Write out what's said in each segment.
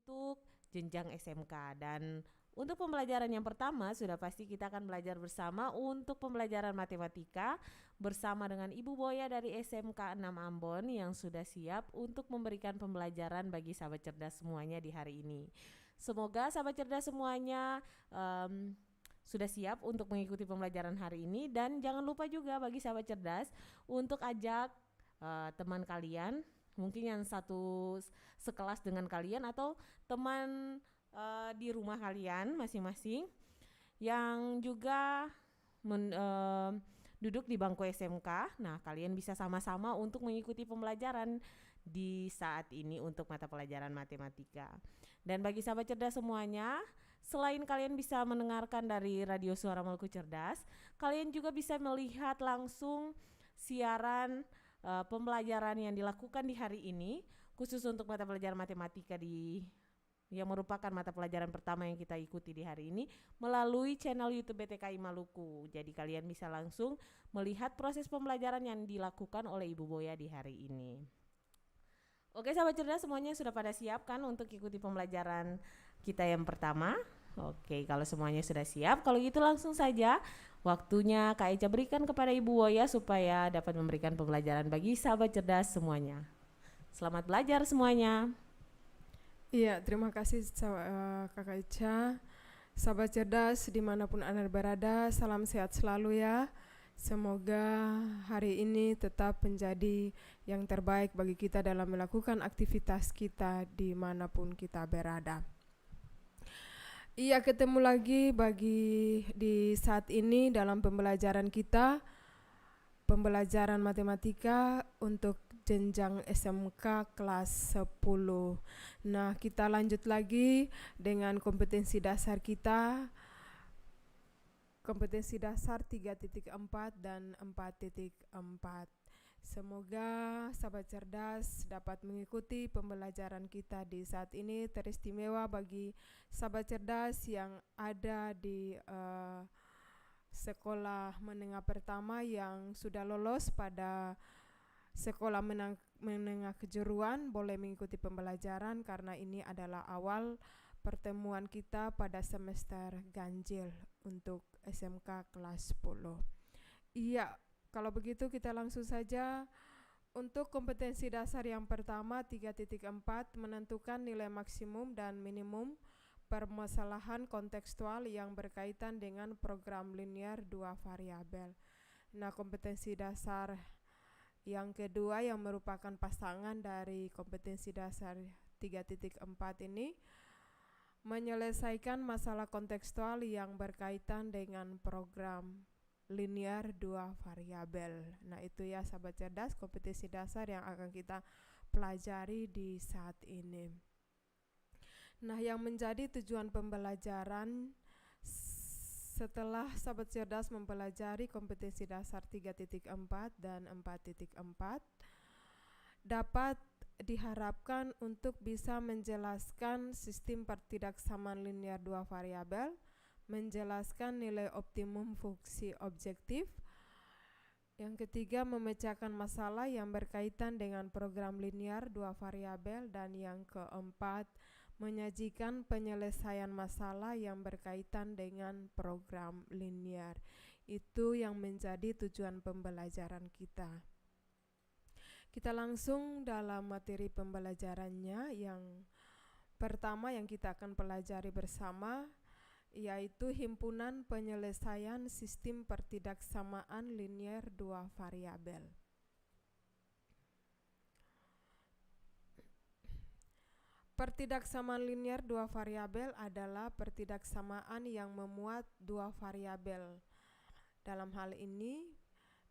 untuk jenjang SMK. Dan untuk pembelajaran yang pertama sudah pasti kita akan belajar bersama untuk pembelajaran matematika bersama dengan Ibu Boya dari SMK 6 Ambon yang sudah siap untuk memberikan pembelajaran bagi sahabat cerdas semuanya di hari ini. Semoga sahabat cerdas semuanya sudah siap untuk mengikuti pembelajaran hari ini, dan jangan lupa juga bagi sahabat cerdas untuk ajak teman kalian, mungkin yang satu sekelas dengan kalian atau teman di rumah kalian masing-masing yang juga duduk di bangku SMK. Nah, kalian bisa sama-sama untuk mengikuti pembelajaran di saat ini untuk mata pelajaran matematika. Dan bagi sahabat cerdas semuanya, selain kalian bisa mendengarkan dari Radio Suara Maluku Cerdas, kalian juga bisa melihat langsung siaran pembelajaran yang dilakukan di hari ini khusus untuk mata pelajaran matematika yang merupakan mata pelajaran pertama yang kita ikuti di hari ini melalui channel YouTube BTKI Maluku. Jadi kalian bisa langsung melihat proses pembelajaran yang dilakukan oleh Ibu Boya di hari ini. Oke sahabat cerdas semuanya sudah pada siap kan untuk ikuti pembelajaran kita yang pertama? Oke, kalau semuanya sudah siap, kalau gitu langsung saja waktunya Kak Eca berikan kepada Ibu Boya supaya dapat memberikan pembelajaran bagi sahabat cerdas semuanya. Selamat belajar semuanya. Iya, terima kasih Kakak Ica. Sahabat cerdas dimanapun Anda berada, salam sehat selalu ya. Semoga hari ini tetap menjadi yang terbaik bagi kita dalam melakukan aktivitas kita dimanapun kita berada. Iya, ketemu lagi di saat ini dalam pembelajaran kita, pembelajaran matematika untuk jenjang SMK kelas 10. Nah, kita lanjut lagi dengan kompetensi dasar kita. Kompetensi dasar 3.4 dan 4.4. Semoga sahabat cerdas dapat mengikuti pembelajaran kita di saat ini. Teristimewa bagi sahabat cerdas yang ada di sekolah menengah pertama yang sudah lolos pada sekolah menengah kejuruan boleh mengikuti pembelajaran karena ini adalah awal pertemuan kita pada semester ganjil untuk SMK kelas 10. Iya, kalau begitu kita langsung saja untuk kompetensi dasar yang pertama 3.4 menentukan nilai maksimum dan minimum permasalahan kontekstual yang berkaitan dengan program linear 2 variabel. Nah, kompetensi dasar yang kedua yang merupakan pasangan dari kompetensi dasar 3.4 ini menyelesaikan masalah kontekstual yang berkaitan dengan program linear 2 variabel. Nah, itu ya sahabat cerdas kompetensi dasar yang akan kita pelajari di saat ini. Nah, yang menjadi tujuan pembelajaran setelah sahabat cerdas mempelajari kompetensi dasar 3.4 dan 4.4 dapat diharapkan untuk bisa menjelaskan sistem pertidaksamaan linear 2 variabel, menjelaskan nilai optimum fungsi objektif. Yang ketiga, memecahkan masalah yang berkaitan dengan program linear 2 variabel, dan yang keempat, menyajikan penyelesaian masalah yang berkaitan dengan program linear. Itu yang menjadi tujuan pembelajaran kita. Kita langsung dalam materi pembelajarannya. Yang pertama yang kita akan pelajari bersama yaitu himpunan penyelesaian sistem pertidaksamaan linear 2 variabel. Pertidaksamaan linear 2 variabel adalah pertidaksamaan yang memuat 2 variabel. Dalam hal ini,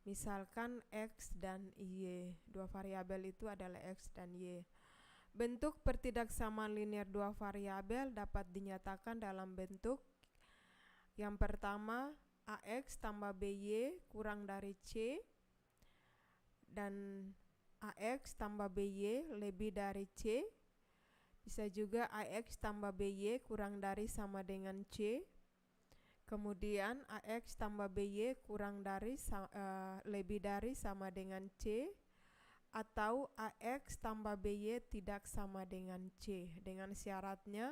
misalkan X dan Y. 2 variabel itu adalah X dan Y. Bentuk pertidaksamaan linear 2 variabel dapat dinyatakan dalam bentuk yang pertama, AX tambah BY kurang dari C, dan AX tambah BY lebih dari C. Bisa juga AX tambah BY kurang dari sama dengan C. Kemudian AX tambah BY kurang dari lebih dari sama dengan C. atau AX tambah BY tidak sama dengan C, dengan syaratnya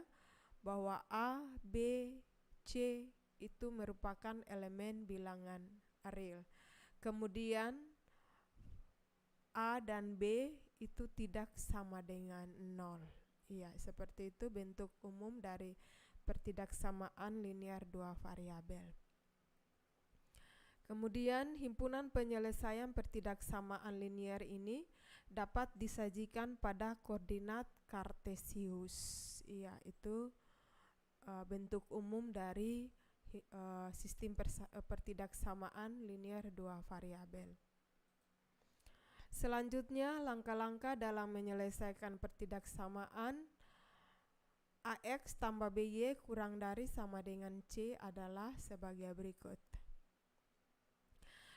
bahwa A, B, C itu merupakan elemen bilangan real. Kemudian A dan B itu tidak sama dengan 0. Iya, seperti itu bentuk umum dari pertidaksamaan linear dua variabel. Kemudian himpunan penyelesaian pertidaksamaan linear ini dapat disajikan pada koordinat kartesius. Iya, itu bentuk umum dari sistem pertidaksamaan linear dua variabel. Selanjutnya, langkah-langkah dalam menyelesaikan pertidaksamaan AX tambah BY kurang dari sama dengan C adalah sebagai berikut.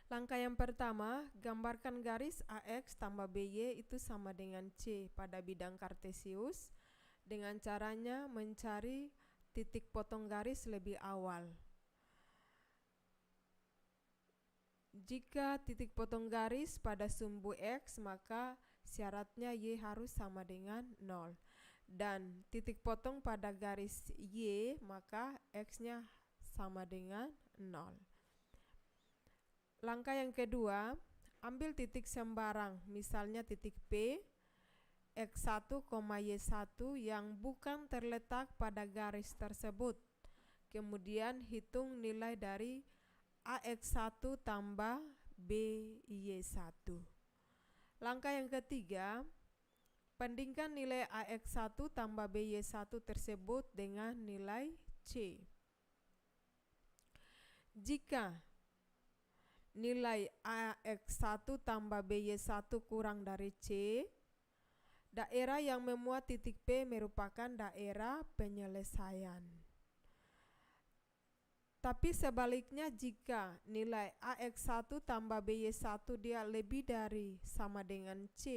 Langkah yang pertama, gambarkan garis AX tambah BY itu sama dengan C pada bidang kartesius dengan caranya mencari titik potong garis lebih awal. Jika titik potong garis pada sumbu X, maka syaratnya Y harus sama dengan 0. Dan titik potong pada garis Y, maka X-nya sama dengan 0. Langkah yang kedua, ambil titik sembarang, misalnya titik P, X1, Y1 yang bukan terletak pada garis tersebut. Kemudian hitung nilai dari AX1 tambah BY1. Langkah yang ketiga, bandingkan nilai AX1 tambah BY1 tersebut dengan nilai C. Jika nilai AX1 tambah BY1 kurang dari C, daerah yang memuat titik P merupakan daerah penyelesaian. Tapi sebaliknya, jika nilai AX1 tambah BY1 dia lebih dari sama dengan C,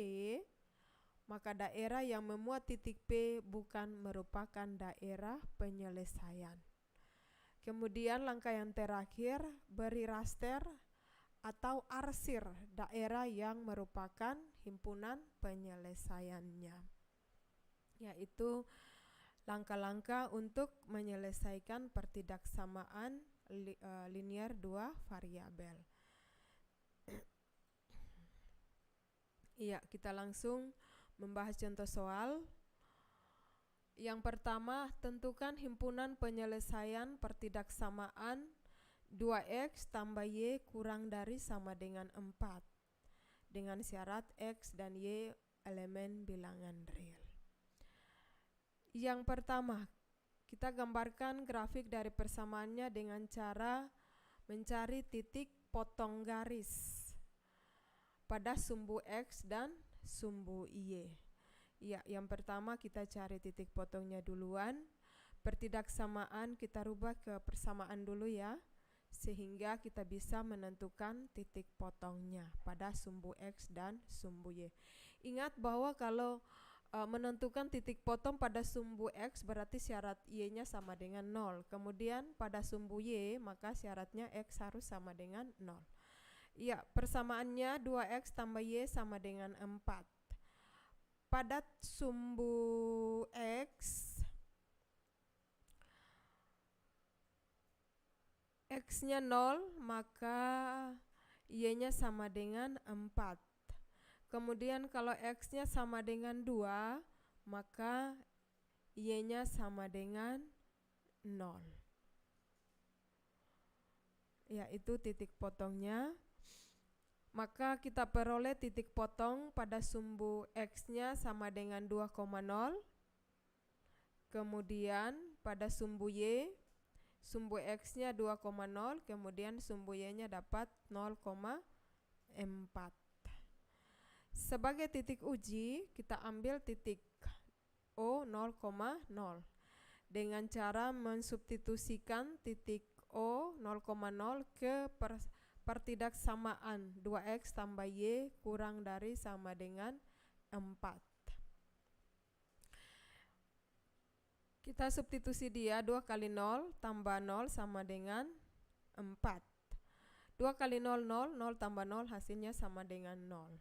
maka daerah yang memuat titik P bukan merupakan daerah penyelesaian. Kemudian langkah yang terakhir, beri raster atau arsir daerah yang merupakan himpunan penyelesaiannya. Yaitu langkah-langkah untuk menyelesaikan pertidaksamaan linear dua variabel. Iya, kita langsung membahas contoh soal. Yang pertama, tentukan himpunan penyelesaian pertidaksamaan 2X tambah Y kurang dari sama dengan 4 dengan syarat X dan Y elemen bilangan real. Yang pertama, kita gambarkan grafik dari persamaannya dengan cara mencari titik potong garis pada sumbu X dan sumbu Y. Ya, yang pertama kita cari titik potongnya duluan. Pertidaksamaan kita rubah ke persamaan dulu ya, sehingga kita bisa menentukan titik potongnya pada sumbu X dan sumbu Y. Ingat bahwa kalau menentukan titik potong pada sumbu X berarti syarat Y-nya sama dengan 0. Kemudian pada sumbu Y maka syaratnya X harus sama dengan 0. Ya, persamaannya 2X tambah Y sama dengan 4. Pada sumbu X, X-nya 0, maka Y-nya sama dengan 4. Kemudian kalau X-nya sama dengan 2, maka Y-nya sama dengan 0. Yaitu titik potongnya. Maka kita peroleh titik potong pada sumbu X-nya sama dengan 2,0. Kemudian pada sumbu Y, sumbu X-nya 2,0, kemudian sumbu Y-nya dapat 0,4. Sebagai titik uji, kita ambil titik O 0,0 dengan cara mensubstitusikan titik O 0,0 ke pertidaksamaan 2X tambah Y kurang dari sama dengan 4. Kita substitusi dia, 2 kali 0 tambah 0 sama dengan 4. 2 kali 0, 0, 0 tambah 0 hasilnya sama dengan 0.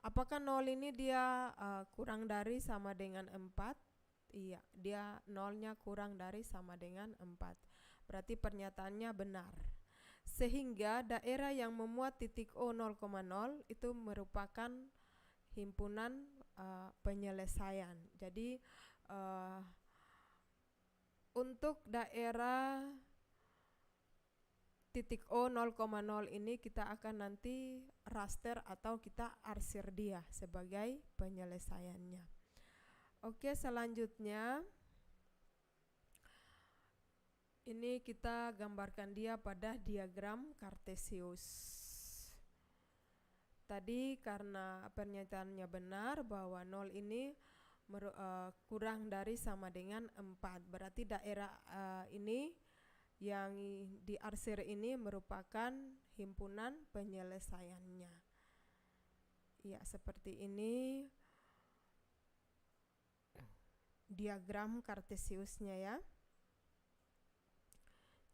Apakah 0 ini dia kurang dari sama dengan 4? Iya, dia nolnya kurang dari sama dengan 4. Berarti pernyataannya benar. Sehingga daerah yang memuat titik O 0,0 itu merupakan himpunan penyelesaian. Jadi untuk daerah titik O 0,0 ini kita akan nanti raster atau kita arsir dia sebagai penyelesaiannya. Oke, selanjutnya ini kita gambarkan dia pada diagram Kartesius. Tadi karena pernyataannya benar bahwa 0 ini kurang dari sama dengan 4. Berarti daerah ini yang diarsir ini merupakan himpunan penyelesaiannya. Ya, seperti ini diagram Kartesiusnya ya.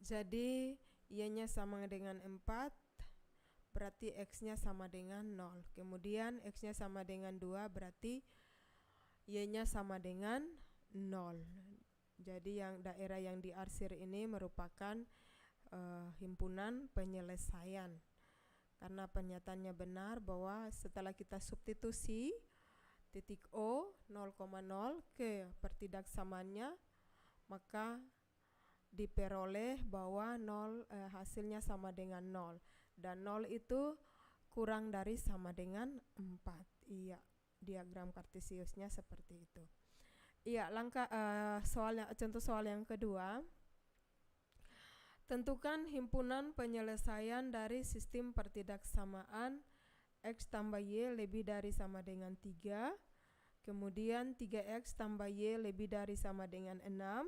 Jadi Y-nya sama dengan 4, berarti X-nya sama dengan 0. Kemudian X-nya sama dengan 2, berarti Y-nya sama dengan 0. Jadi yang daerah yang diarsir ini merupakan himpunan penyelesaian. Karena pernyataannya benar bahwa setelah kita substitusi titik O 0,0 ke pertidaksamaannya, maka diperoleh bahwa hasilnya sama dengan 0. Dan 0 itu kurang dari sama dengan 4. Iya, diagram Kartesiusnya seperti itu. Iya, contoh soal yang kedua. Tentukan himpunan penyelesaian dari sistem pertidaksamaan X tambah Y lebih dari sama dengan 3. Kemudian 3X tambah Y lebih dari sama dengan 6.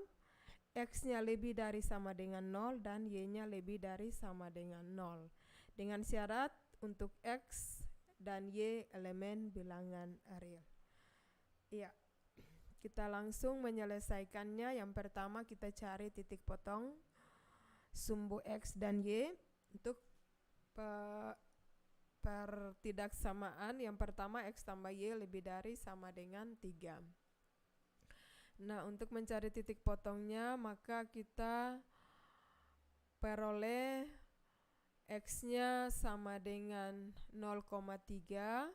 X-nya lebih dari sama dengan 0 dan Y-nya lebih dari sama dengan 0. Dengan syarat untuk X dan Y elemen bilangan real. Iya. Kita langsung menyelesaikannya. Yang pertama kita cari titik potong sumbu X dan Y untuk pertidaksamaan. Yang pertama X tambah Y lebih dari sama dengan 3. Nah, untuk mencari titik potongnya maka kita peroleh X-nya sama dengan 0,3.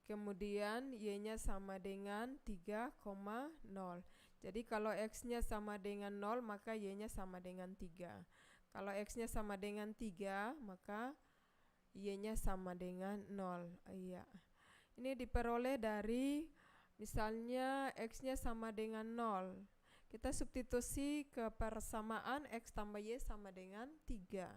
Kemudian Y-nya sama dengan 3,0. Jadi kalau X-nya sama dengan 0, maka Y-nya sama dengan 3. Kalau X-nya sama dengan 3, maka Y-nya sama dengan 0. Iya. Ini diperoleh dari misalnya X-nya sama dengan 0. Kita substitusi ke persamaan X tambah Y sama dengan 3.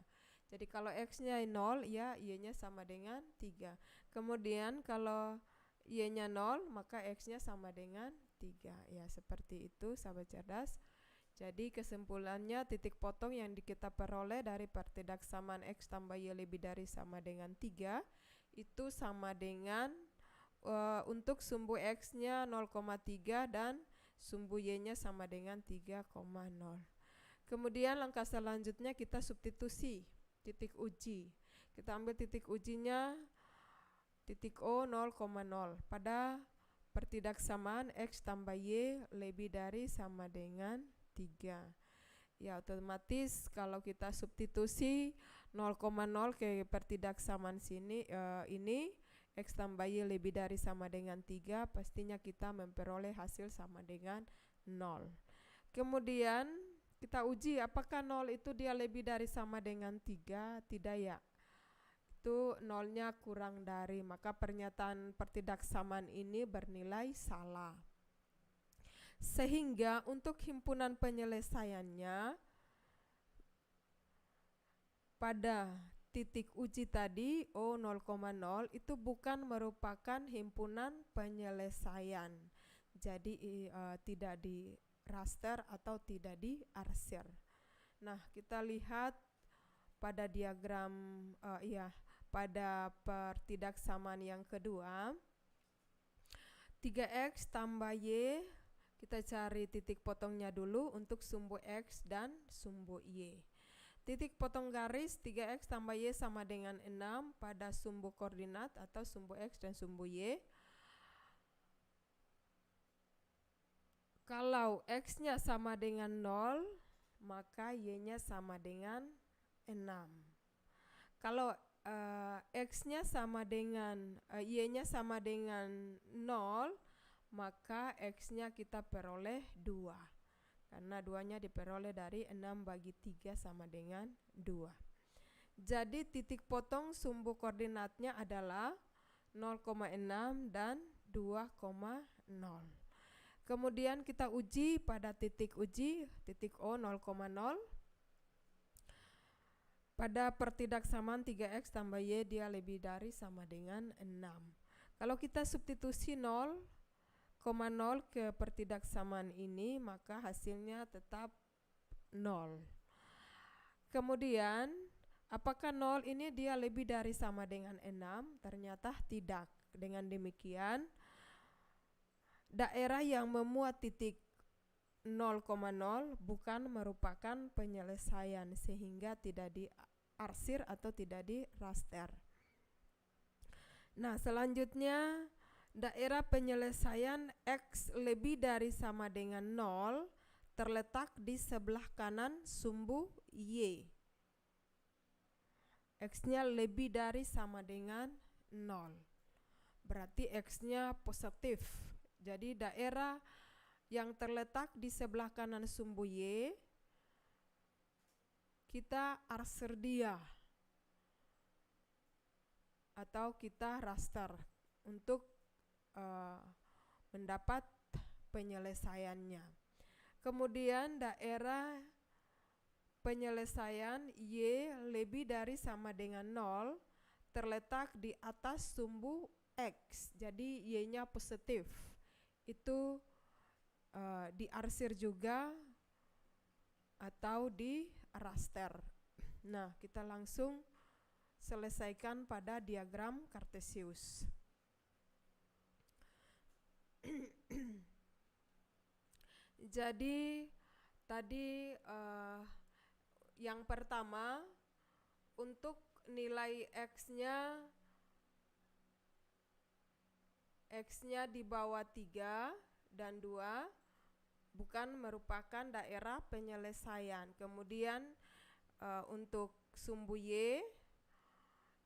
Jadi kalau X-nya 0, ya Y-nya sama dengan 3. Kemudian kalau Y-nya 0, maka X-nya sama dengan 3. Ya, seperti itu sahabat cerdas. Jadi kesimpulannya titik potong yang kita peroleh dari pertidaksamaan X tambah Y lebih dari sama dengan 3 itu sama dengan untuk sumbu X-nya 0,3 dan sumbu Y-nya sama dengan 3,0. Kemudian langkah selanjutnya kita substitusi titik uji. Kita ambil titik ujinya titik O 0,0 pada pertidaksamaan X tambah Y lebih dari sama dengan 3. Ya, otomatis kalau kita substitusi 0,0 ke pertidaksamaan ini X tambah Y lebih dari sama dengan 3, pastinya kita memperoleh hasil sama dengan 0. Kemudian kita uji apakah 0 itu dia lebih dari sama dengan 3, tidak ya. Itu 0-nya kurang dari, maka pernyataan pertidaksamaan ini bernilai salah. Sehingga untuk himpunan penyelesaiannya pada titik uji tadi O 0,0 itu bukan merupakan himpunan penyelesaian. Jadi tidak di raster atau tidak diarsir. Nah, kita lihat pada diagram pada pertidaksamaan yang kedua 3X tambah Y, kita cari titik potongnya dulu untuk sumbu X dan sumbu Y. Titik potong garis 3x tambah y sama dengan 6 pada sumbu koordinat atau sumbu x dan sumbu y. Kalau x-nya sama dengan 0, maka y-nya sama dengan 6. Kalau x-nya sama dengan y-nya sama dengan 0, maka x-nya kita peroleh 2. Karena 2-nya diperoleh dari 6 bagi 3 sama dengan 2. Jadi titik potong sumbu koordinatnya adalah 0,6 dan 2,0. Kemudian kita uji pada titik uji, titik O 0,0. Pada pertidaksamaan 3x tambah y dia lebih dari sama dengan 6. Kalau kita substitusi 0,0 ke pertidaksamaan ini, maka hasilnya tetap 0. Kemudian, apakah 0 ini dia lebih dari sama dengan 6? Ternyata tidak. Dengan demikian, daerah yang memuat titik 0,0 bukan merupakan penyelesaian sehingga tidak diarsir atau tidak diraster. Nah, selanjutnya daerah penyelesaian x lebih dari sama dengan 0 terletak di sebelah kanan sumbu y. X-nya lebih dari sama dengan 0. Berarti x-nya positif. Jadi daerah yang terletak di sebelah kanan sumbu y, kita arsir dia atau kita raster untuk mendapat penyelesaiannya. Kemudian daerah penyelesaian y lebih dari sama dengan 0 terletak di atas sumbu x. Jadi y-nya positif. Itu diarsir juga atau di raster. Nah, kita langsung selesaikan pada diagram Kartesius. Jadi tadi yang pertama, untuk nilai x-nya di bawah 3 dan 2 bukan merupakan daerah penyelesaian. Kemudian untuk sumbu y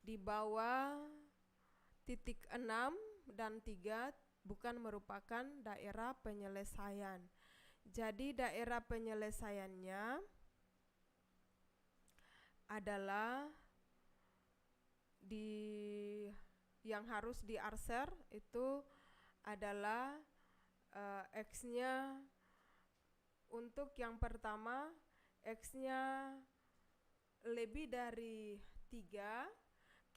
di bawah titik 6 dan 3 bukan merupakan daerah penyelesaian. Jadi daerah penyelesaiannya adalah yang harus diarsir itu adalah x-nya untuk yang pertama x-nya lebih dari 3,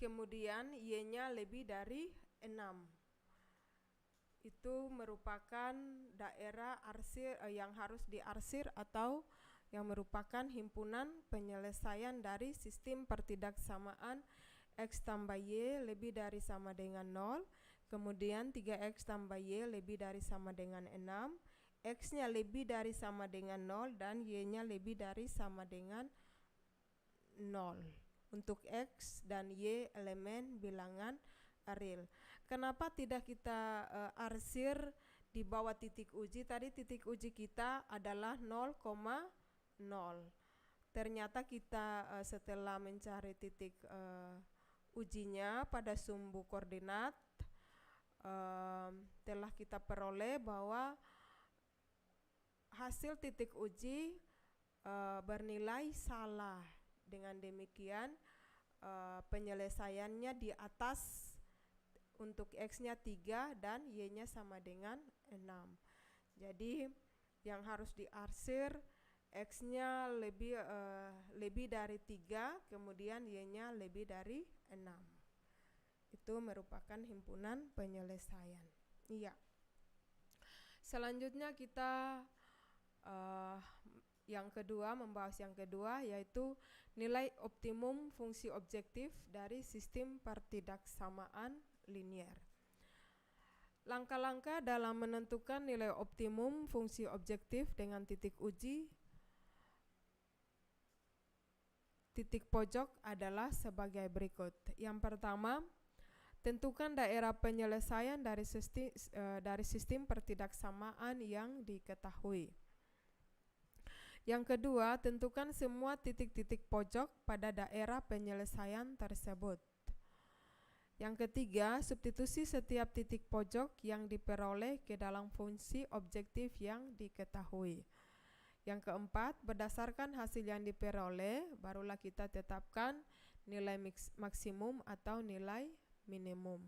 kemudian y-nya lebih dari 6. Itu merupakan daerah arsir yang harus diarsir atau yang merupakan himpunan penyelesaian dari sistem pertidaksamaan x tambah y lebih dari sama dengan 0, kemudian 3x tambah y lebih dari sama dengan 6, x-nya lebih dari sama dengan 0 dan y-nya lebih dari sama dengan 0. Untuk x dan y elemen bilangan real. Kenapa tidak kita arsir di bawah titik uji? Tadi titik uji kita adalah 0,0. Ternyata kita setelah mencari titik ujinya pada sumbu koordinat, telah kita peroleh bahwa hasil titik uji bernilai salah. Dengan demikian penyelesaiannya di atas untuk x-nya 3 dan y-nya sama dengan 6. Jadi yang harus diarsir x-nya lebih dari 3, kemudian y-nya lebih dari 6. Itu merupakan himpunan penyelesaian. Iya. Selanjutnya kita membahas yang kedua, yaitu nilai optimum fungsi objektif dari sistem pertidaksamaan linier. Langkah-langkah dalam menentukan nilai optimum fungsi objektif dengan titik uji titik pojok adalah sebagai berikut. Yang pertama, tentukan daerah penyelesaian dari sistem pertidaksamaan yang diketahui. Yang kedua, tentukan semua titik-titik pojok pada daerah penyelesaian tersebut. Yang ketiga, substitusi setiap titik pojok yang diperoleh ke dalam fungsi objektif yang diketahui. Yang keempat, berdasarkan hasil yang diperoleh, barulah kita tetapkan nilai maksimum atau nilai minimum.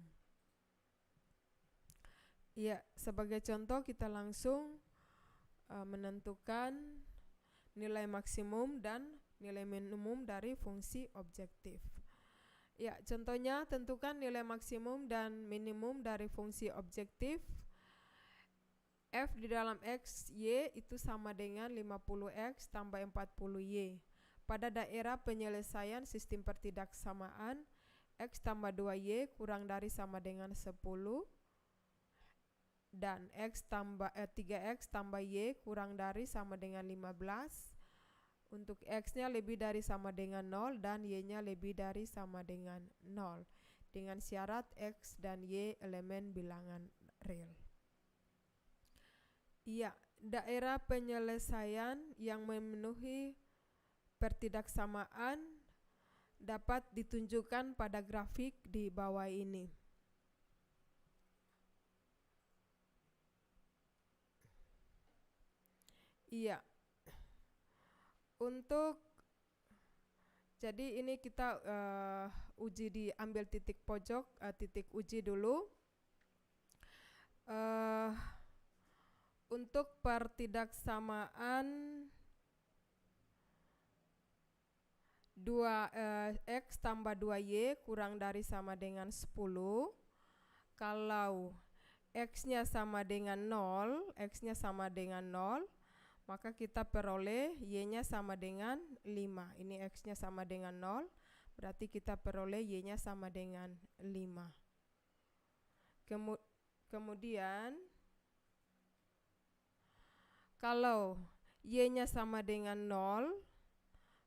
Ya, sebagai contoh kita langsung menentukan nilai maksimum dan nilai minimum dari fungsi objektif. Ya, contohnya tentukan nilai maksimum dan minimum dari fungsi objektif. F di dalam X, Y itu sama dengan 50X tambah 40Y. Pada daerah penyelesaian sistem pertidaksamaan, X tambah 2Y kurang dari sama dengan 10 dan 3X tambah Y kurang dari sama dengan 15. Untuk X-nya lebih dari sama dengan 0 dan Y-nya lebih dari sama dengan 0 dengan syarat X dan Y elemen bilangan real. Iya, daerah penyelesaian yang memenuhi pertidaksamaan dapat ditunjukkan pada grafik di bawah ini. Iya. Jadi ini kita uji diambil titik pojok, titik uji dulu. Untuk pertidaksamaan 2X tambah 2Y kurang dari sama dengan 10. Kalau X-nya sama dengan 0, X-nya sama dengan 0, maka kita peroleh Y-nya sama dengan 5. Ini X-nya sama dengan 0, berarti kita peroleh Y-nya sama dengan 5. Kemudian, kalau Y-nya sama dengan 0,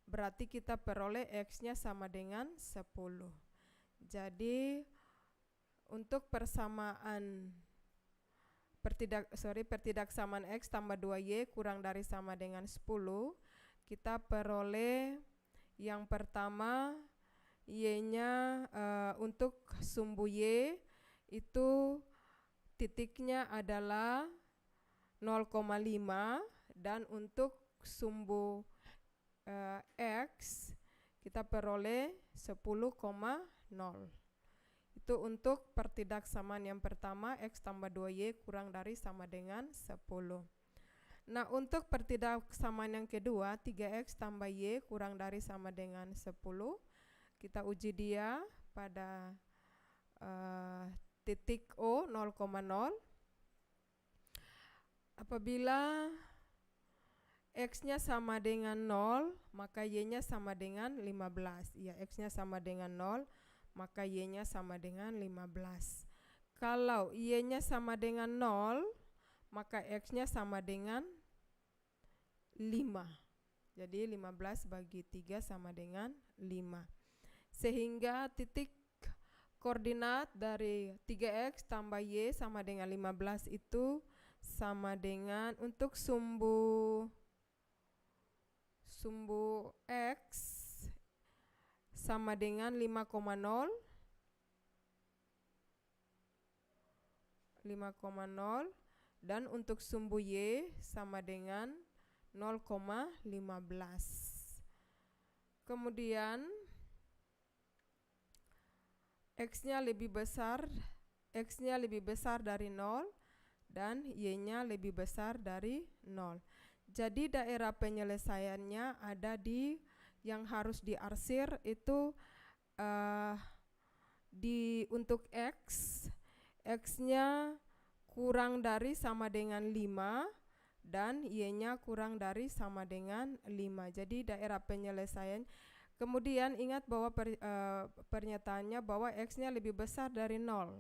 berarti kita peroleh X-nya sama dengan 10. Jadi, untuk persamaan pertidaksamaan X tambah 2Y kurang dari sama dengan 10, kita peroleh yang pertama Y-nya untuk sumbu Y itu titiknya adalah 0,5 dan untuk sumbu X kita peroleh 10,0. Itu untuk pertidaksamaan yang pertama, X tambah 2Y kurang dari sama dengan 10. Nah, untuk pertidaksamaan yang kedua, 3X tambah Y kurang dari sama dengan 10. Kita uji dia pada titik O 0,0. Apabila X-nya sama dengan 0, maka Y-nya sama dengan 15. Ya, X-nya sama dengan 0, maka Y-nya sama dengan 15. Kalau Y-nya sama dengan 0, maka X-nya sama dengan 5. Jadi 15 bagi 3 sama dengan 5. Sehingga titik koordinat dari 3X tambah Y sama dengan 15 itu sama dengan untuk sumbu X sama dengan 5,0 dan untuk sumbu Y sama dengan 0,15. Kemudian X-nya lebih besar dari 0 dan Y-nya lebih besar dari 0. Jadi daerah penyelesaiannya ada di yang harus diarsir itu untuk X-nya kurang dari sama dengan 5 dan Y-nya kurang dari sama dengan 5. Jadi daerah penyelesaian. Kemudian ingat bahwa pernyataannya bahwa X-nya lebih besar dari 0.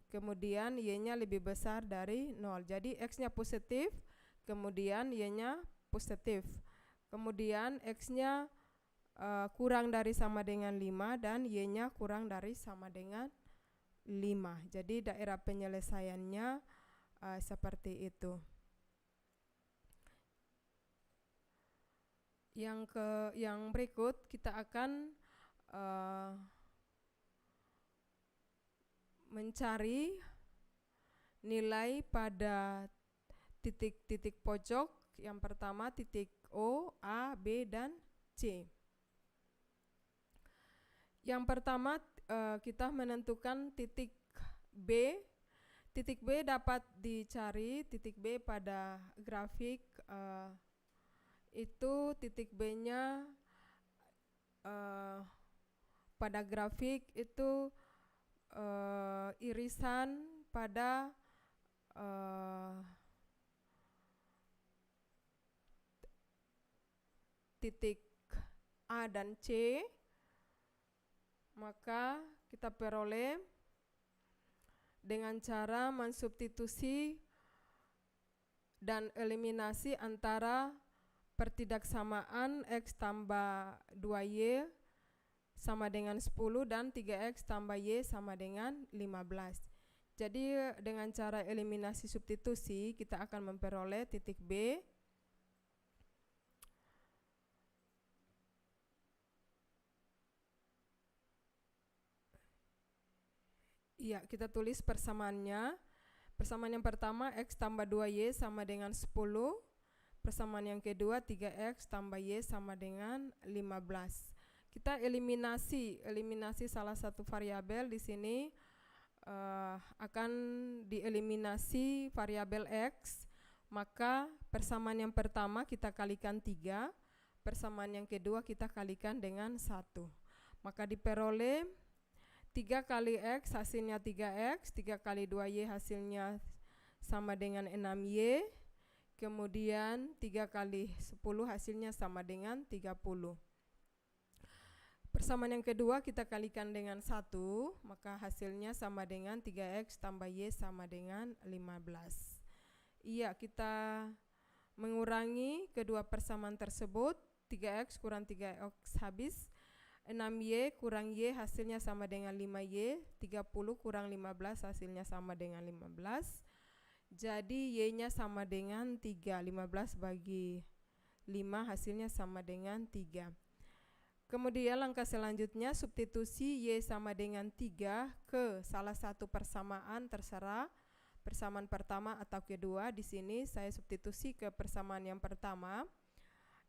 Kemudian Y-nya lebih besar dari 0. Jadi X-nya positif, kemudian Y-nya positif. Kemudian X-nya kurang dari sama dengan 5 dan Y-nya kurang dari sama dengan 5. Jadi daerah penyelesaiannya seperti itu. Yang berikut kita akan mencari nilai pada titik-titik pojok. Yang pertama titik O, A, B, dan C. Yang pertama kita menentukan titik B. Titik B dapat dicari, titik B pada grafik itu titik B-nya pada grafik itu irisan pada titik A dan C, maka kita peroleh dengan cara mensubstitusi dan eliminasi antara pertidaksamaan X tambah 2Y sama dengan 10 dan 3X tambah Y sama dengan 15. Jadi dengan cara eliminasi substitusi kita akan memperoleh titik B ya, kita tulis persamaannya. Persamaan yang pertama X tambah 2Y sama dengan 10. Persamaan yang kedua 3X tambah Y sama dengan 15. Kita eliminasi salah satu variabel di sini akan dieliminasi variabel X. Maka persamaan yang pertama kita kalikan 3, persamaan yang kedua kita kalikan dengan 1. Maka diperoleh 3 kali X hasilnya 3X, 3 kali 2Y hasilnya sama dengan 6Y, kemudian 3 kali 10 hasilnya sama dengan 30. Persamaan yang kedua kita kalikan dengan 1, maka hasilnya sama dengan 3X tambah Y sama dengan 15. Iya, kita mengurangi kedua persamaan tersebut, 3X kurang 3X habis, 6Y kurang Y hasilnya sama dengan 5Y, 30 kurang 15 hasilnya sama dengan 15. Jadi Y-nya sama dengan 3, 15 bagi 5 hasilnya sama dengan 3. Kemudian langkah selanjutnya substitusi Y sama dengan 3 ke salah satu persamaan, terserah persamaan pertama atau kedua. Di sini saya substitusi ke persamaan yang pertama,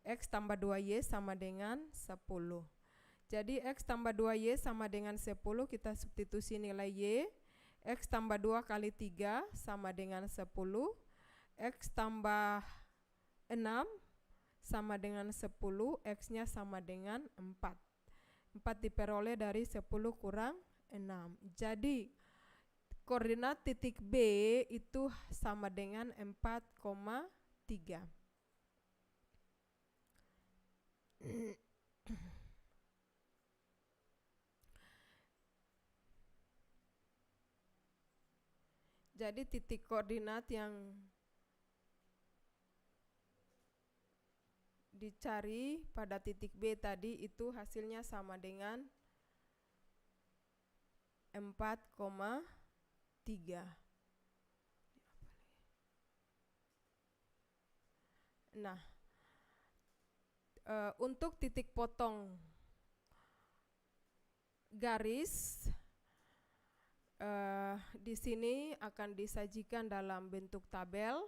X tambah 2Y sama dengan 10. Jadi X tambah 2Y sama dengan 10, kita substitusi nilai Y. X tambah 2 kali 3 sama dengan 10. X tambah 6 sama dengan 10, X-nya sama dengan 4. 4 diperoleh dari 10 kurang 6. Jadi koordinat titik B itu sama dengan 4,3. Jadi titik koordinat yang dicari pada titik B tadi itu hasilnya sama dengan 4,3. Nah, untuk titik potong garis di sini akan disajikan dalam bentuk tabel.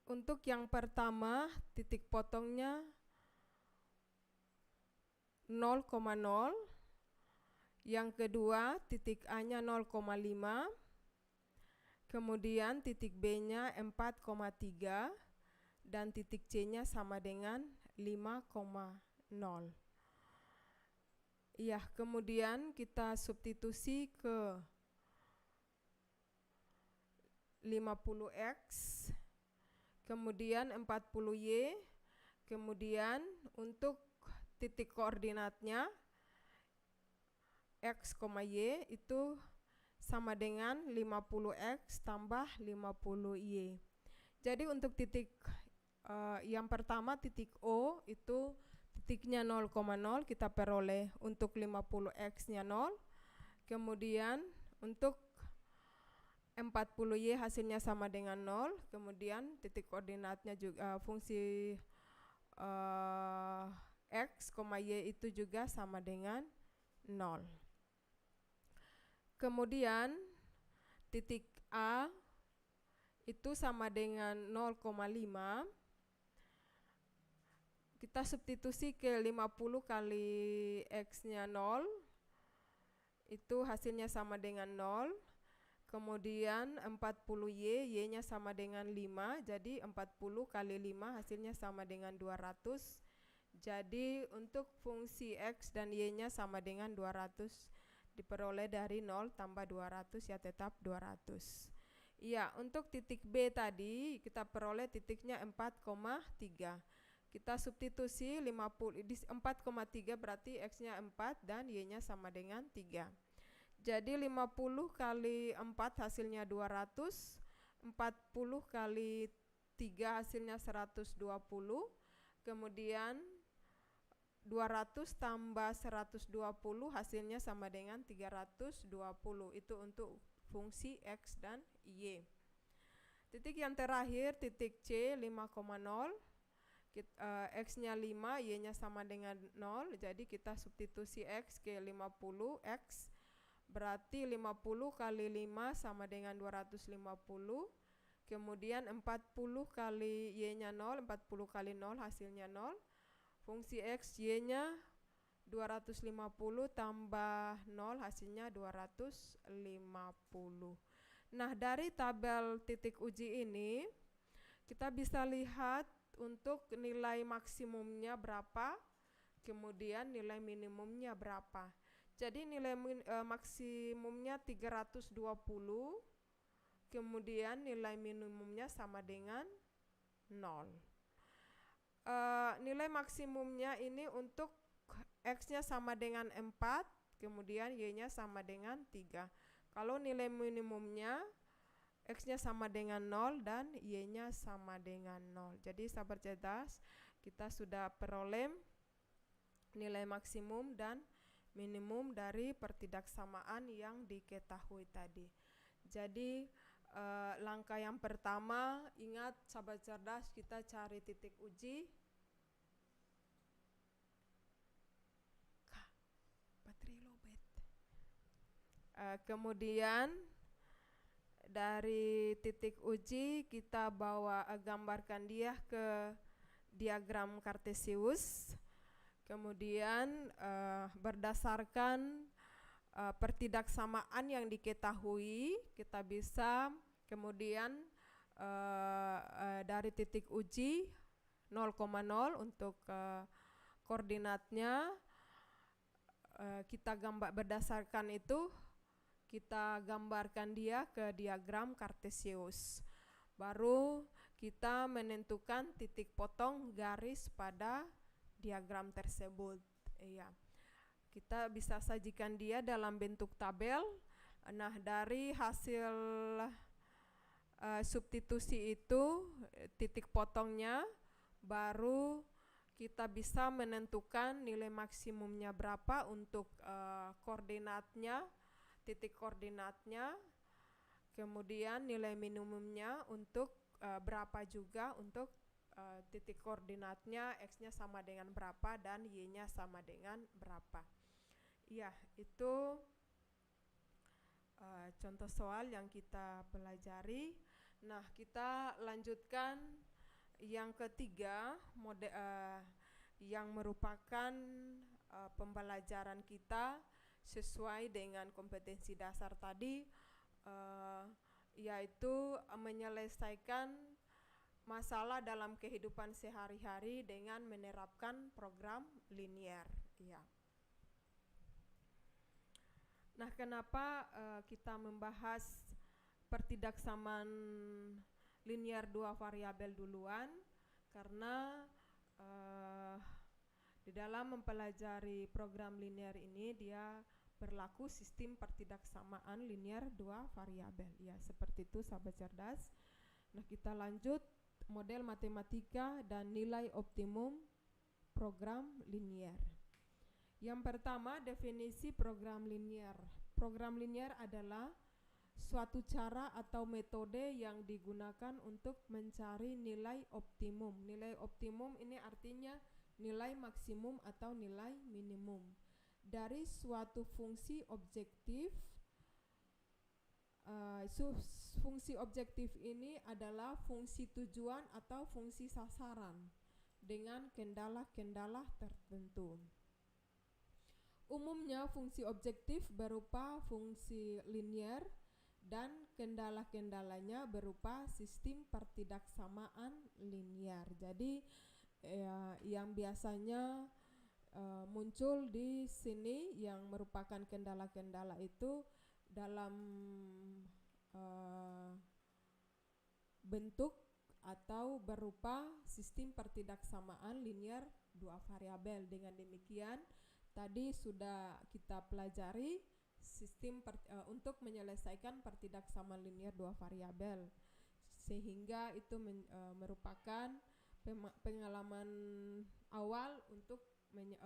Untuk yang pertama titik potongnya 0,0, yang kedua titik A-nya 0,5, kemudian titik B-nya 4,3 dan titik C-nya sama dengan 5,0. Ya, kemudian kita substitusi ke 50X, kemudian 40Y, kemudian untuk titik koordinatnya X, Y itu sama dengan 50X tambah 50Y. Jadi untuk titik yang pertama titik O itu titiknya 0,0 kita peroleh untuk 50x-nya 0. Kemudian untuk 40y hasilnya sama dengan 0. Kemudian titik koordinatnya juga fungsi x, y itu juga sama dengan 0. Kemudian titik A itu sama dengan 0,5. Kita substitusi ke 50 kali x-nya 0, itu hasilnya sama dengan 0. Kemudian 40y, y-nya sama dengan 5, jadi 40 kali 5 hasilnya sama dengan 200. Jadi untuk fungsi x dan y-nya sama dengan 200, diperoleh dari 0 tambah 200 ya tetap 200. Iya, untuk titik B tadi kita peroleh titiknya 4,3. Kita substitusi 50 di 4,3 berarti x-nya 4 dan y-nya sama dengan 3. Jadi 50 kali 4 hasilnya 200, 40 kali 3 hasilnya 120, kemudian 200 tambah 120 hasilnya sama dengan 320. Itu untuk fungsi x dan y. Titik yang terakhir titik C 5,0, x-nya 5, y-nya sama dengan 0, jadi kita substitusi x ke 50, x berarti 50 kali 5 sama dengan 250, kemudian 40 kali y-nya 0, 40 kali 0 hasilnya 0, fungsi x, y-nya 250 tambah 0 hasilnya 250. Nah, dari tabel titik uji ini kita bisa lihat untuk nilai maksimumnya berapa, kemudian nilai minimumnya berapa. Jadi nilai maksimumnya 320, kemudian nilai minimumnya sama dengan 0. Nilai maksimumnya ini untuk x-nya sama dengan 4, kemudian y-nya sama dengan 3. Kalau nilai minimumnya x-nya sama dengan 0 dan y-nya sama dengan 0. Jadi sahabat cerdas, kita sudah peroleh nilai maksimum dan minimum dari pertidaksamaan yang diketahui tadi. Jadi langkah yang pertama, ingat sahabat cerdas, kita cari titik uji. Kemudian dari titik uji kita gambarkan dia ke diagram Kartesius. Kemudian berdasarkan pertidaksamaan yang diketahui, kita bisa kemudian dari titik uji 0,0 untuk koordinatnya, kita berdasarkan itu kita gambarkan dia ke diagram Kartesius. Baru kita menentukan titik potong garis pada diagram tersebut. Iya. Kita bisa sajikan dia dalam bentuk tabel. Nah, dari hasil substitusi itu titik potongnya, baru kita bisa menentukan nilai maksimumnya berapa untuk koordinatnya, titik koordinatnya, kemudian nilai minimumnya untuk berapa juga untuk titik koordinatnya, x-nya sama dengan berapa dan y-nya sama dengan berapa. Iya, itu contoh soal yang kita pelajari. Nah, kita lanjutkan yang ketiga, yang merupakan pembelajaran kita sesuai dengan kompetensi dasar tadi, yaitu menyelesaikan masalah dalam kehidupan sehari-hari dengan menerapkan program linier. Ya. Nah, kenapa kita membahas pertidaksamaan linier dua variabel duluan? Karena di dalam mempelajari program linier ini dia berlaku sistem pertidaksamaan linier dua variabel. Ya, seperti itu sahabat cerdas. Nah, kita lanjut model matematika dan nilai optimum program linier. Yang pertama, definisi program linier. Program linier adalah suatu cara atau metode yang digunakan untuk mencari nilai optimum. Nilai optimum ini artinya nilai maksimum atau nilai minimum dari suatu fungsi objektif. Fungsi objektif ini adalah fungsi tujuan atau fungsi sasaran dengan kendala-kendala tertentu. Umumnya fungsi objektif berupa fungsi linier dan kendala-kendalanya berupa sistem pertidaksamaan linier. Jadi yang biasanya muncul di sini yang merupakan kendala-kendala itu dalam bentuk atau berupa sistem pertidaksamaan linier dua variabel. Dengan demikian tadi sudah kita pelajari sistem untuk menyelesaikan pertidaksamaan linier dua variabel, sehingga itu merupakan pengalaman awal untuk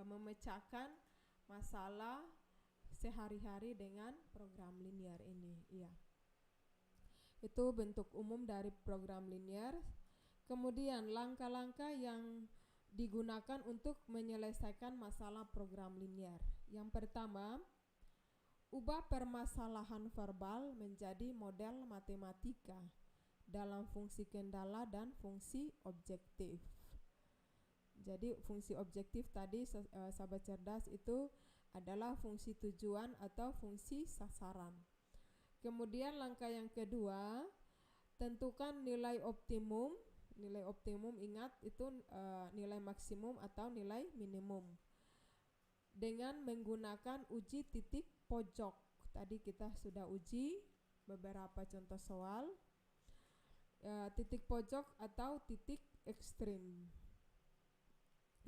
memecahkan masalah sehari-hari dengan program linier ini. Iya. Itu bentuk umum dari program linier. Kemudian langkah-langkah yang digunakan untuk menyelesaikan masalah program linier. Yang pertama, ubah permasalahan verbal menjadi model matematika dalam fungsi kendala dan fungsi objektif. Jadi fungsi objektif tadi sahabat cerdas itu adalah fungsi tujuan atau fungsi sasaran. Kemudian langkah yang kedua, tentukan nilai optimum. Nilai optimum ingat itu nilai maksimum atau nilai minimum dengan menggunakan uji titik pojok. Tadi kita sudah uji beberapa contoh soal. Titik pojok atau titik ekstrim.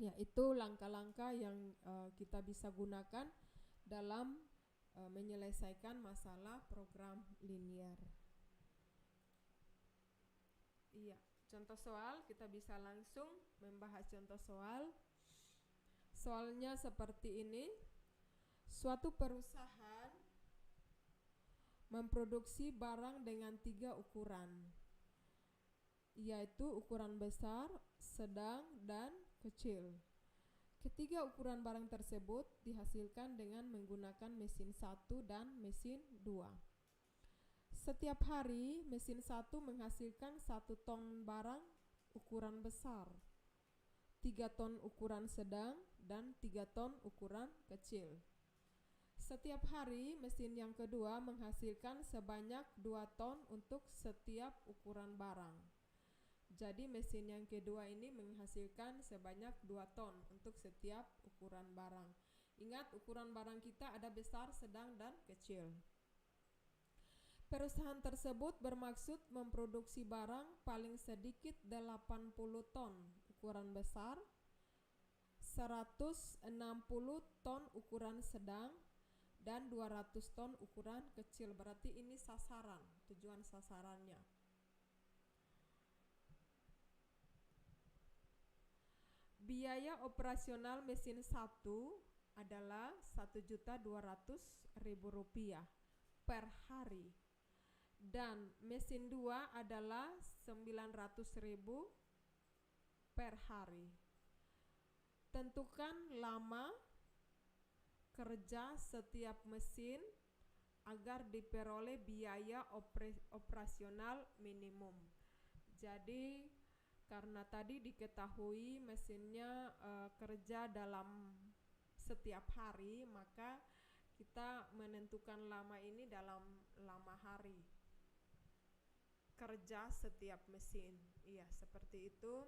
Ya, itu langkah-langkah yang kita bisa gunakan dalam menyelesaikan masalah program linier. Iya, contoh soal kita bisa langsung membahas contoh soal. Soalnya seperti ini. Suatu perusahaan memproduksi barang dengan 3 ukuran, yaitu ukuran besar, sedang, dan kecil. Ketiga ukuran barang tersebut dihasilkan dengan menggunakan mesin 1 dan mesin 2. Setiap hari mesin 1 menghasilkan 1 ton barang ukuran besar, 3 ton ukuran sedang, dan 3 ton ukuran kecil. Setiap hari mesin yang kedua menghasilkan sebanyak 2 ton untuk setiap ukuran barang. Jadi mesin yang kedua ini menghasilkan sebanyak 2 ton untuk setiap ukuran barang. Ingat, ukuran barang kita ada besar, sedang, dan kecil. Perusahaan tersebut bermaksud memproduksi barang paling sedikit 80 ton ukuran besar, 160 ton ukuran sedang, dan 200 ton ukuran kecil. Berarti ini sasaran, tujuan sasarannya. Biaya operasional mesin 1 adalah Rp1.200.000 per hari, dan mesin 2 adalah Rp900.000 per hari. Tentukan lama kerja setiap mesin agar diperoleh biaya operasional minimum. Jadi karena tadi diketahui mesinnya kerja dalam setiap hari, maka kita menentukan lama ini dalam lama hari kerja setiap mesin. Iya, seperti itu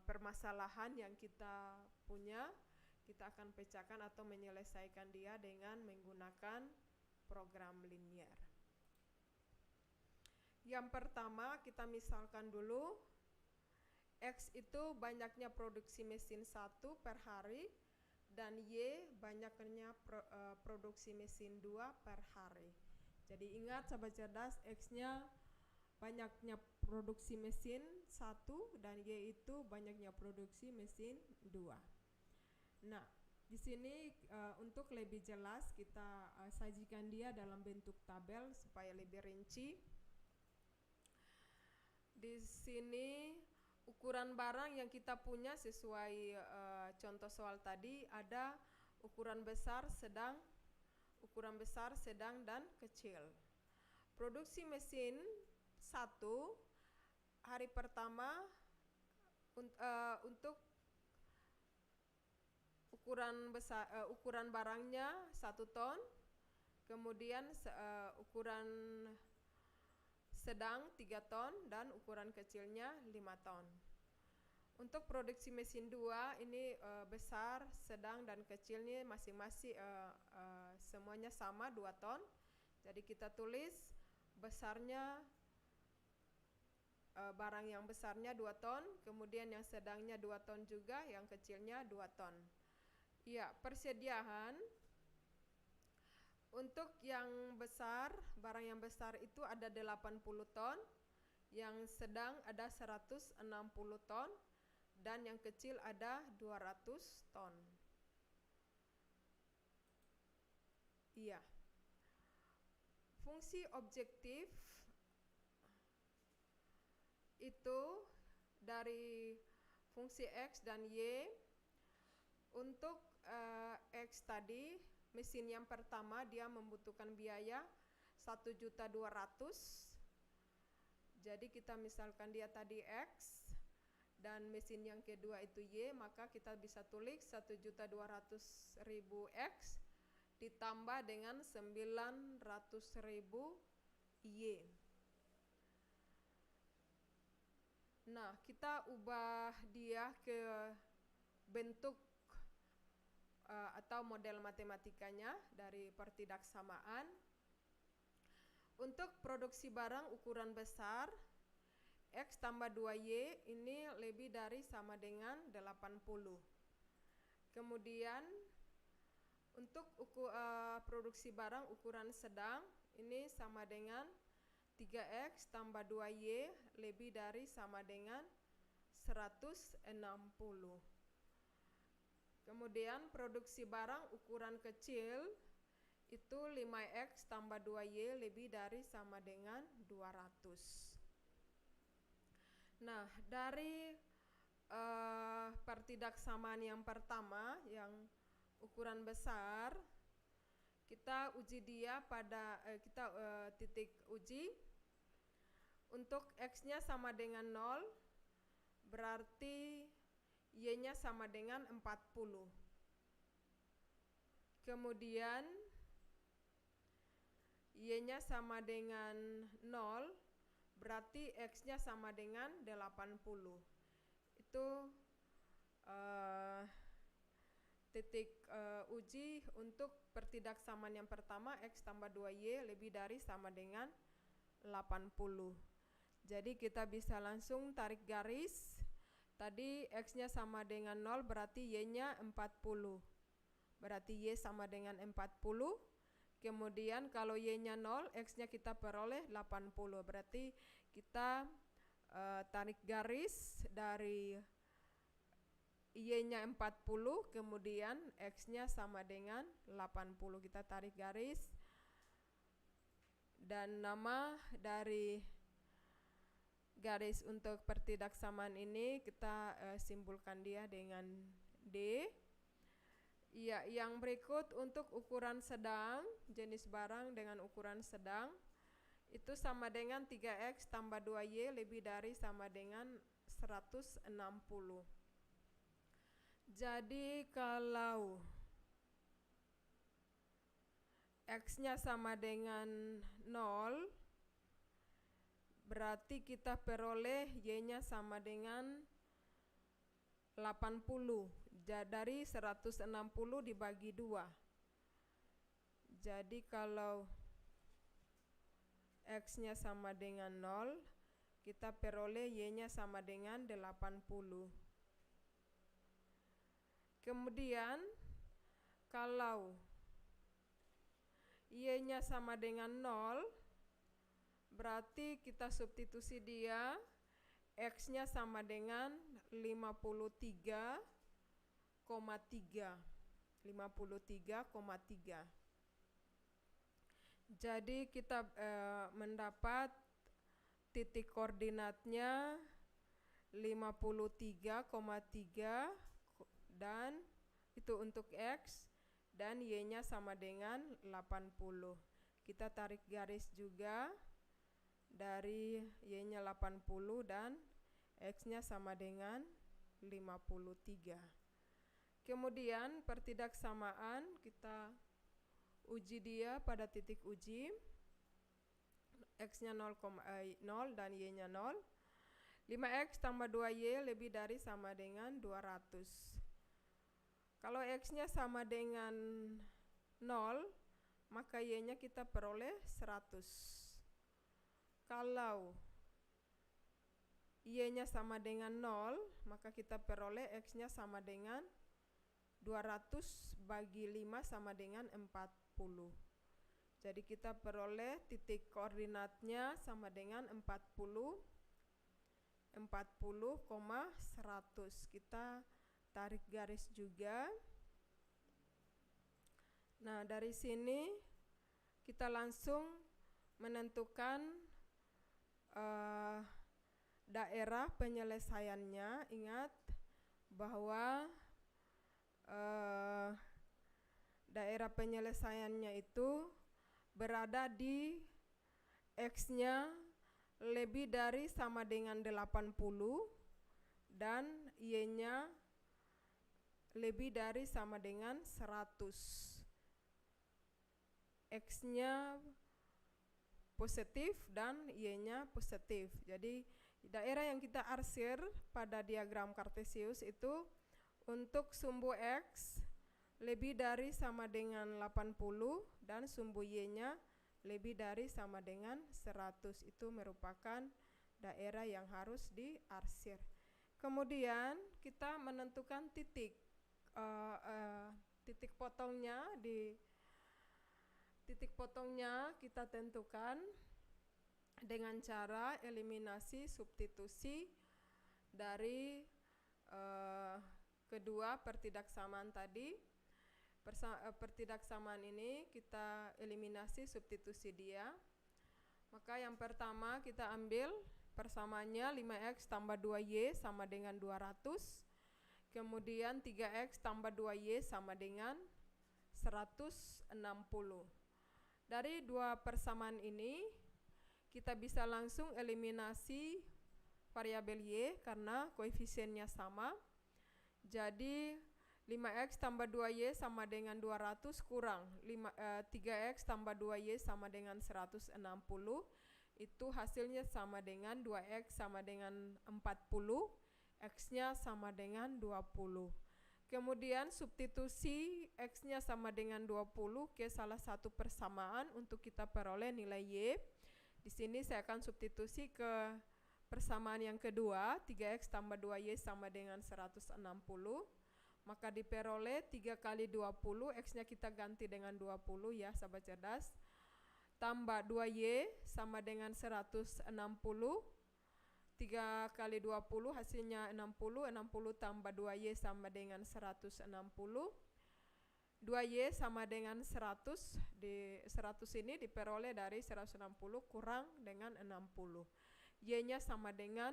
permasalahan yang kita punya. Kita akan pecahkan atau menyelesaikan dia dengan menggunakan program linier. Yang pertama kita misalkan dulu, X itu banyaknya produksi mesin 1 per hari, dan Y banyaknya produksi mesin 2 per hari. Jadi ingat sahabat cerdas, X-nya banyaknya produksi mesin 1 dan Y itu banyaknya produksi mesin 2. Nah, di sini untuk lebih jelas kita sajikan dia dalam bentuk tabel supaya lebih rinci. Di sini ukuran barang yang kita punya sesuai contoh soal tadi ada ukuran besar, sedang, dan kecil. Produksi mesin 1 hari pertama untuk ukuran barangnya 1 ton, kemudian ukuran sedang 3 ton dan ukuran kecilnya 5 ton. Untuk produksi mesin 2 ini besar, sedang, dan kecilnya masing-masing semuanya sama 2 ton. Jadi kita tulis besarnya barang yang besarnya 2 ton, kemudian yang sedangnya 2 ton juga, yang kecilnya 2 ton. Ya, persediaan untuk yang besar, barang yang besar itu ada 80 ton, yang sedang ada 160 ton, dan yang kecil ada 200 ton. Iya. Fungsi objektif itu dari fungsi X dan Y. Untuk X tadi, mesin yang pertama dia membutuhkan biaya 1.200.000. Jadi kita misalkan dia tadi X dan mesin yang kedua itu Y, maka kita bisa tulis 1.200.000 X ditambah dengan 900.000 Y. Nah, kita ubah dia ke bentuk atau model matematikanya dari pertidaksamaan. Untuk produksi barang ukuran besar, X tambah 2Y ini lebih dari sama dengan 80. Kemudian untuk produksi barang ukuran sedang ini sama dengan 3X tambah 2Y lebih dari sama dengan 160. Kemudian produksi barang ukuran kecil itu 5X tambah 2Y lebih dari sama dengan 200. Nah, dari pertidaksamaan yang pertama yang ukuran besar, kita uji dia pada titik uji. Untuk X-nya sama dengan 0, berarti Y-nya sama dengan 40. Kemudian Y-nya sama dengan 0, berarti X-nya sama dengan 80. Itu titik uji untuk pertidaksamaan yang pertama, X tambah 2Y lebih dari sama dengan 80. Jadi kita bisa langsung tarik garis. Tadi X-nya sama dengan 0, berarti Y-nya 40. Berarti Y sama dengan 40. Kemudian kalau Y-nya 0, X-nya kita peroleh 80. Berarti kita tarik garis dari Y-nya 40, kemudian X-nya sama dengan 80. Kita tarik garis. Dan nama dari garis untuk pertidaksamaan ini kita simpulkan dia dengan D. Ya, yang berikut untuk ukuran sedang, jenis barang dengan ukuran sedang itu sama dengan 3X tambah 2Y lebih dari sama dengan 160. Jadi kalau X-nya sama dengan 0, berarti kita peroleh Y-nya sama dengan 80. Dari 160 dibagi 2. Jadi kalau X-nya sama dengan 0, kita peroleh Y-nya sama dengan 80. Kemudian kalau Y-nya sama dengan 0, berarti kita substitusi dia, X-nya sama dengan 53,3. 53,3. Jadi kita mendapat titik koordinatnya 53,3 dan itu untuk X, dan Y-nya sama dengan 80. Kita tarik garis juga dari Y-nya 80 dan X-nya sama dengan 53. Kemudian pertidaksamaan kita uji dia pada titik uji. X-nya 0, dan Y-nya 0. 5X tambah 2Y lebih dari sama dengan 200. Kalau X-nya sama dengan 0, maka Y-nya kita peroleh 100. Kalau Y-nya sama dengan 0, maka kita peroleh X-nya sama dengan 200 bagi 5 sama dengan 40. Jadi kita peroleh titik koordinatnya sama dengan 40,100. Kita tarik garis juga. Nah, dari sini kita langsung menentukan daerah penyelesaiannya. Ingat bahwa daerah penyelesaiannya itu berada di X-nya lebih dari sama dengan 80 dan Y-nya lebih dari sama dengan 100. X-nya positif dan Y-nya positif. Jadi daerah yang kita arsir pada diagram Kartesius itu untuk sumbu X lebih dari sama dengan 80 dan sumbu Y-nya lebih dari sama dengan 100. Itu merupakan daerah yang harus diarsir. Kemudian kita menentukan titik potongnya. Di titik potongnya kita tentukan dengan cara eliminasi substitusi dari kedua pertidaksamaan tadi. Pertidaksamaan ini kita eliminasi substitusi dia. Maka yang pertama kita ambil persamaannya 5X tambah 2Y sama dengan 200. Kemudian 3X tambah 2Y sama dengan 160. Dari dua persamaan ini kita bisa langsung eliminasi variabel Y karena koefisiennya sama. Jadi 5X tambah 2Y sama dengan 200 kurang 3X tambah 2Y sama dengan 160. Itu hasilnya sama dengan 2X sama dengan 40, X-nya sama dengan 20. Kemudian substitusi X-nya sama dengan 20 ke salah satu persamaan untuk kita peroleh nilai Y. Di sini saya akan substitusi ke persamaan yang kedua, 3X tambah 2Y sama dengan 160. Maka diperoleh 3 kali 20, X-nya kita ganti dengan 20 ya sahabat cerdas. Tambah 2Y sama dengan 160. 3 kali 20 hasilnya 60. 60 tambah 2Y sama dengan 160. 2Y sama dengan 100. Di 100 ini diperoleh dari 160 kurang dengan 60. Y-nya sama dengan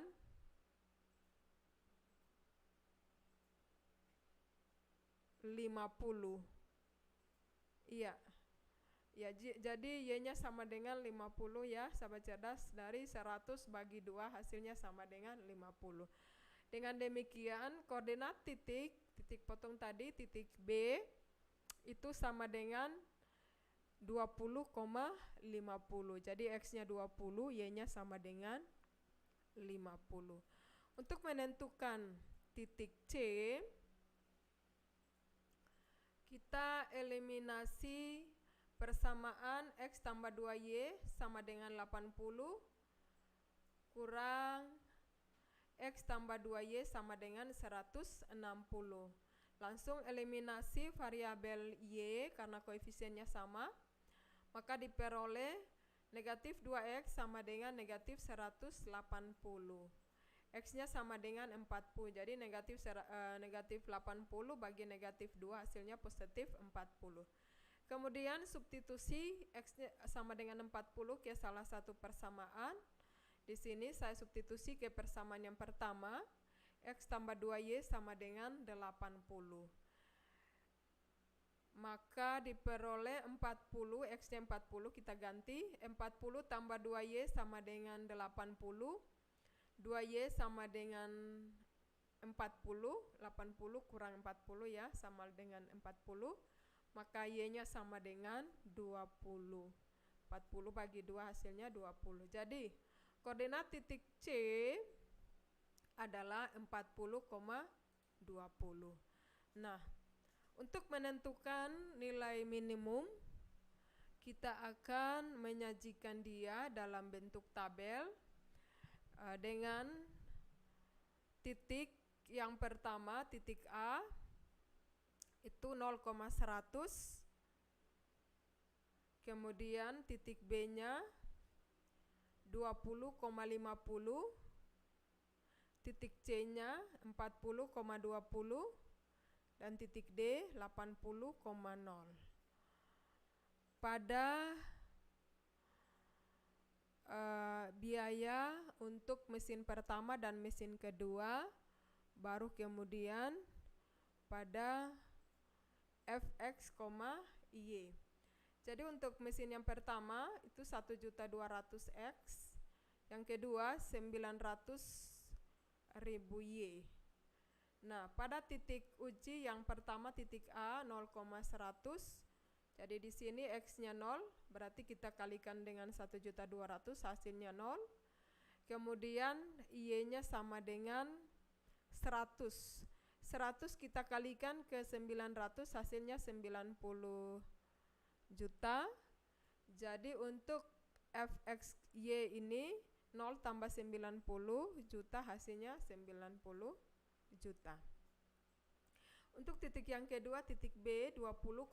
50. Iya. Ya, jadi Y-nya sama dengan 50 ya, sahabat cerdas. Dari 100 bagi 2 hasilnya sama dengan 50. Dengan demikian, koordinat titik potong tadi, titik B, itu sama dengan 20,50. Jadi X-nya 20, Y-nya sama dengan 50. Untuk menentukan titik C, kita eliminasi persamaan X tambah 2Y sama dengan 80 kurang X tambah 2Y sama dengan 160. Langsung eliminasi variabel Y karena koefisiennya sama. Maka diperoleh Negatif 2X sama dengan negatif 180. X-nya sama dengan 40. Jadi negatif 80 bagi negatif 2 hasilnya positif 40. Kemudian substitusi X-nya sama dengan 40 ke salah satu persamaan. Di sini saya substitusi ke persamaan yang pertama. X tambah 2Y sama dengan 80. Maka diperoleh 40, X-nya 40 kita ganti. 40 tambah 2Y sama dengan 80. 2Y sama dengan 40, 80 kurang 40 ya, sama dengan 40. Maka Y-nya sama dengan 20. 40 bagi 2 hasilnya 20. Jadi, koordinat titik C adalah 40,20. Nah, untuk menentukan nilai minimum, kita akan menyajikan dia dalam bentuk tabel dengan titik yang pertama, titik A, itu 0,100. Kemudian titik B-nya 20,50. Titik C-nya 40,20. Dan titik D 80,0. Pada biaya untuk mesin pertama dan mesin kedua, baru kemudian pada Fx, Y. Jadi untuk mesin yang pertama itu 1.200.000X, yang kedua 900.000 Y. Nah, pada titik uji yang pertama titik A 0,100. Jadi di sini X-nya 0, berarti kita kalikan dengan 1.200.000 hasilnya 0. Kemudian Y-nya sama dengan 100. 100 kita kalikan ke 900 hasilnya 90 juta. Jadi untuk Fxy ini 0 tambah 90 juta hasilnya 90 juta. Untuk titik yang kedua, titik B 20,50,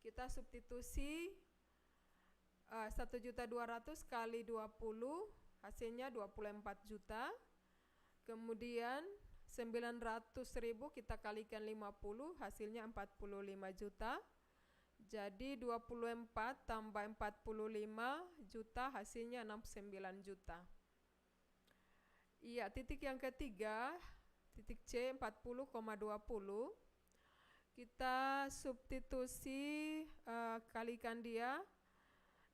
kita substitusi 1.200.000 kali 20 hasilnya 24 juta. Kemudian 900.000 kita kalikan 50 hasilnya 45 juta. Jadi 24 tambah 45 juta hasilnya 69 juta. Iya, titik yang ketiga, titik C 40,20, kita substitusi kalikan dia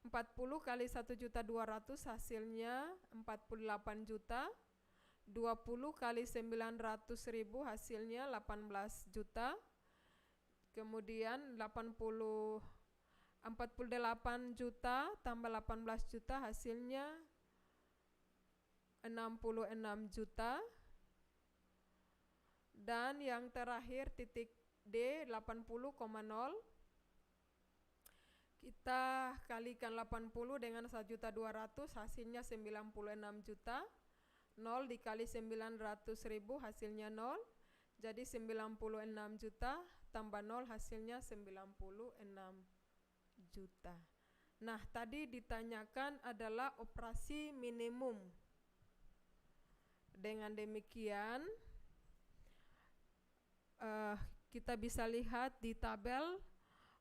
40 kali 1.200.000 hasilnya 48 juta. 20 kali 900.000 hasilnya 18 juta. Kemudian 48 juta tambah 18 juta hasilnya 66 juta. Dan yang terakhir titik D 80,0, kita kalikan 80 dengan 1.200.000 hasilnya 96 juta. 0 dikali 900.000 hasilnya 0. Jadi 96 juta tambah 0 hasilnya 96 juta. Nah, tadi ditanyakan adalah operasi minimum. Dengan demikian kita bisa lihat di tabel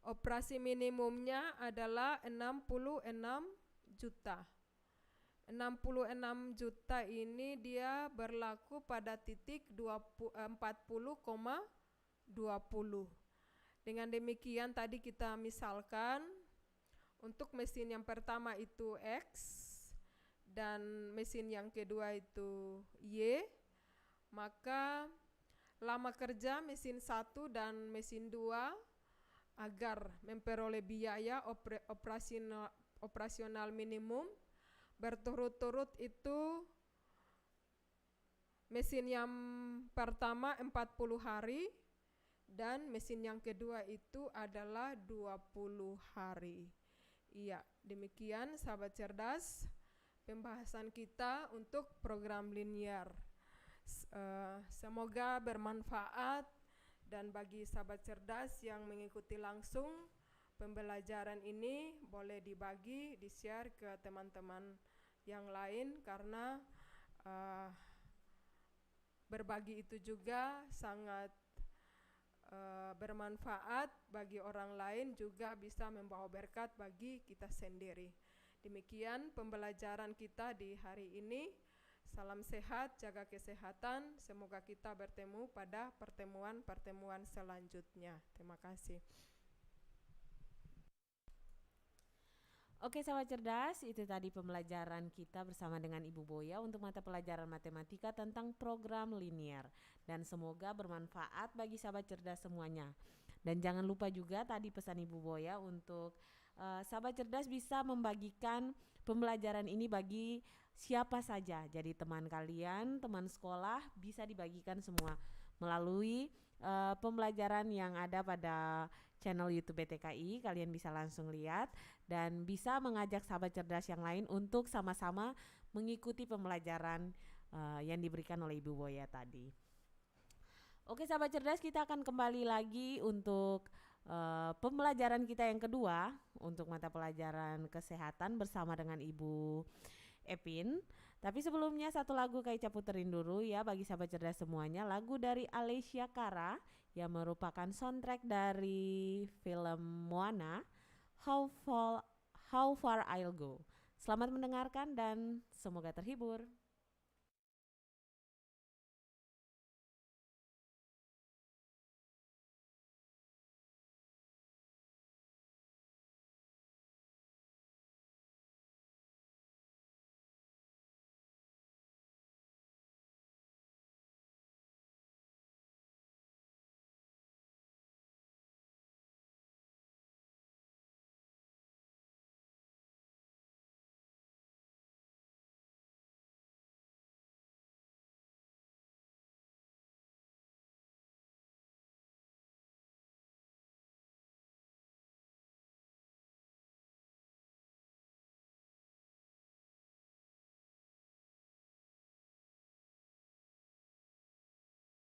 operasi minimumnya adalah 66 juta. 66 juta ini dia berlaku pada titik 40,20. Dengan demikian tadi kita misalkan untuk mesin yang pertama itu X dan mesin yang kedua itu Y, maka lama kerja mesin 1 dan mesin 2 agar memperoleh biaya operasional minimum berturut-turut itu mesin yang pertama 40 hari dan mesin yang kedua itu adalah 20 hari. Iya, demikian sahabat cerdas pembahasan kita untuk program linear. Semoga bermanfaat, dan bagi sahabat cerdas yang mengikuti langsung pembelajaran ini boleh dibagi, di-share ke teman-teman yang lain, karena berbagi itu juga sangat bermanfaat bagi orang lain, juga bisa membawa berkat bagi kita sendiri. Demikian pembelajaran kita di hari ini. Salam sehat, jaga kesehatan. Semoga kita bertemu pada pertemuan-pertemuan selanjutnya. Terima kasih. Oke sahabat cerdas, itu tadi pembelajaran kita bersama dengan Ibu Boya untuk mata pelajaran matematika tentang program linier. Dan semoga bermanfaat bagi sahabat cerdas semuanya. Dan jangan lupa juga tadi pesan Ibu Boya untuk sahabat cerdas bisa membagikan pembelajaran ini bagi siapa saja. Jadi teman kalian, teman sekolah bisa dibagikan semua melalui pembelajaran yang ada pada channel YouTube BTKI. Kalian bisa langsung lihat dan bisa mengajak sahabat cerdas yang lain untuk sama-sama mengikuti pembelajaran yang diberikan oleh Ibu Boya tadi. Oke sahabat cerdas, kita akan kembali lagi untuk pembelajaran kita yang kedua untuk mata pelajaran kesehatan bersama dengan Ibu Epin. Tapi sebelumnya satu lagu Kak Ica puterin dulu ya bagi sahabat cerdas semuanya, lagu dari Alessia Cara yang merupakan soundtrack dari film Moana, How Far I'll Go. Selamat mendengarkan dan semoga terhibur.